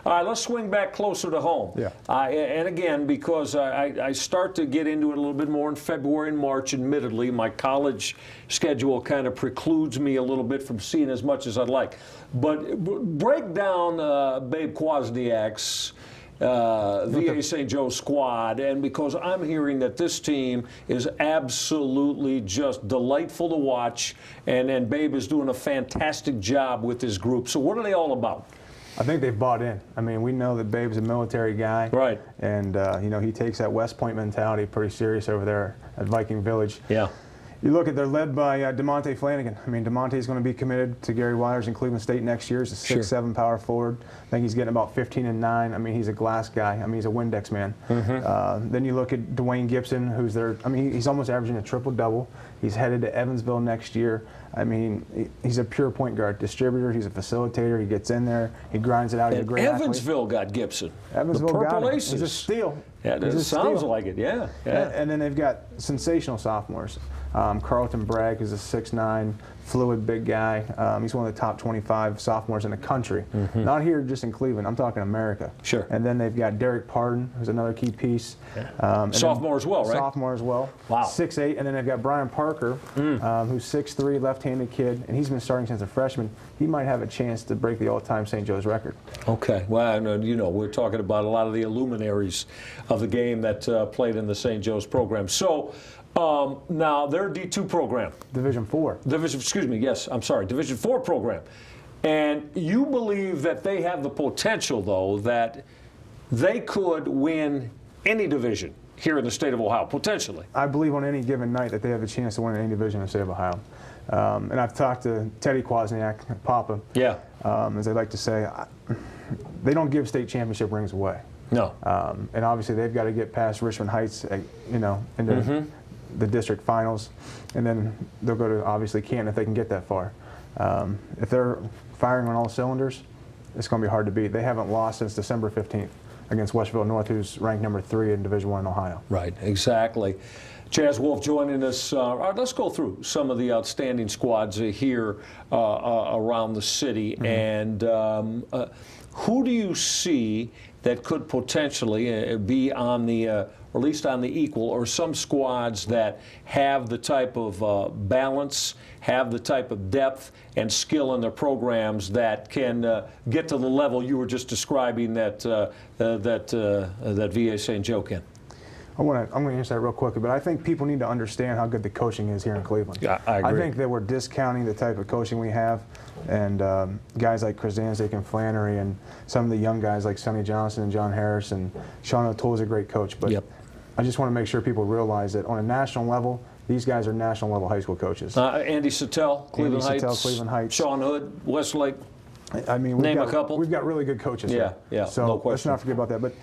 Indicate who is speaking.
Speaker 1: All right, let's swing back closer to home.
Speaker 2: Yeah.
Speaker 1: And again, because I start to get into it a little bit more in February and March, admittedly, my college schedule kind of precludes me a little bit from seeing as much as I'd like. But break down Babe Kwasniak's VA St. Joe squad, and because I'm hearing that this team is absolutely just delightful to watch, and Babe is doing a fantastic job with this group. So what are they all about?
Speaker 2: I think they've bought in. I mean, we know that Babe's a military guy.
Speaker 1: Right.
Speaker 2: And, you know, he takes that West Point mentality pretty serious over there at Viking Village.
Speaker 1: Yeah.
Speaker 2: You look at, they're led by DeMonte Flanagan. I mean, DeMonte's going to be committed to Gary Wires in Cleveland State next year. He's a 6'7" power forward. I think he's getting about 15 and 9. I mean, he's a glass guy. I mean, he's a Windex man. Then you look at Dwayne Gibson, who's there. I mean, he's almost averaging a triple-double. He's headed to Evansville next year. I mean, he's a pure point guard distributor. He's a facilitator. He gets in there. He grinds it out. He's a great
Speaker 1: Evansville
Speaker 2: athlete.
Speaker 1: got Gibson.
Speaker 2: Evansville
Speaker 1: the Purple
Speaker 2: got him.
Speaker 1: Aces.
Speaker 2: He's a steal.
Speaker 1: Yeah, it sounds like it, yeah.
Speaker 2: And then they've got sensational sophomores. Carlton Bragg is a 6'9", fluid big guy. He's one of the top 25 sophomores in the country. Not here just in Cleveland. I'm talking America.
Speaker 1: Sure.
Speaker 2: And then they've got Derek Pardon, who's another key piece.
Speaker 1: Sophomore as well, right?
Speaker 2: Sophomore as well.
Speaker 1: Wow.
Speaker 2: 6'8", and then they've got Brian Parker, who's 6'3", left-handed kid, and he's been starting since a freshman. He might have a chance to break the all-time St. Joe's record.
Speaker 1: Okay. Well, you know, we're talking about a lot of the luminaries of the game that played in the St. Joe's program. So now they're a D2 program.
Speaker 2: Division 4.
Speaker 1: Excuse me, yes, I'm sorry, Division 4 program. And you believe that they have the potential, though, that they could win any division here in the state of Ohio, potentially.
Speaker 2: I believe on any given night that they have a chance to win any division in the state of Ohio. And I've talked to Teddy Kwasniak, Papa, as they like to say, they don't give state championship rings away.
Speaker 1: No.
Speaker 2: And obviously they've got to get past Richmond Heights, you know, into the district finals, and then they'll go to obviously Canton if they can get that far. If they're firing on all cylinders, it's going to be hard to beat. They haven't lost since December 15th against Westville North, who's ranked number 3 in Division I in Ohio.
Speaker 1: Right, exactly. Chaz Wolfe joining us. Let's go through some of the outstanding squads here around the city. And who do you see that could potentially be on the, or at least on the equal, or some squads that have the type of balance, have the type of depth and skill in their programs that can get to the level you were just describing that that VA St. Joe can?
Speaker 2: I'm going to answer that real quickly, but I think people need to understand how good the coaching is here in Cleveland.
Speaker 1: Yeah, I agree.
Speaker 2: I think that we're discounting the type of coaching we have, and guys like Krasancic and Flannery and some of the young guys like Sonny Johnson and John Harris and Sean O'Toole is a great coach, but I just want to make sure people realize that on a national level, these guys are national level high school coaches.
Speaker 1: Andy Sattel, Cleveland Heights. Sean Hood, Westlake.
Speaker 2: I mean,
Speaker 1: name a couple.
Speaker 2: We've got really good coaches here.
Speaker 1: Yeah,
Speaker 2: so
Speaker 1: no question.
Speaker 2: Let's not forget about that. But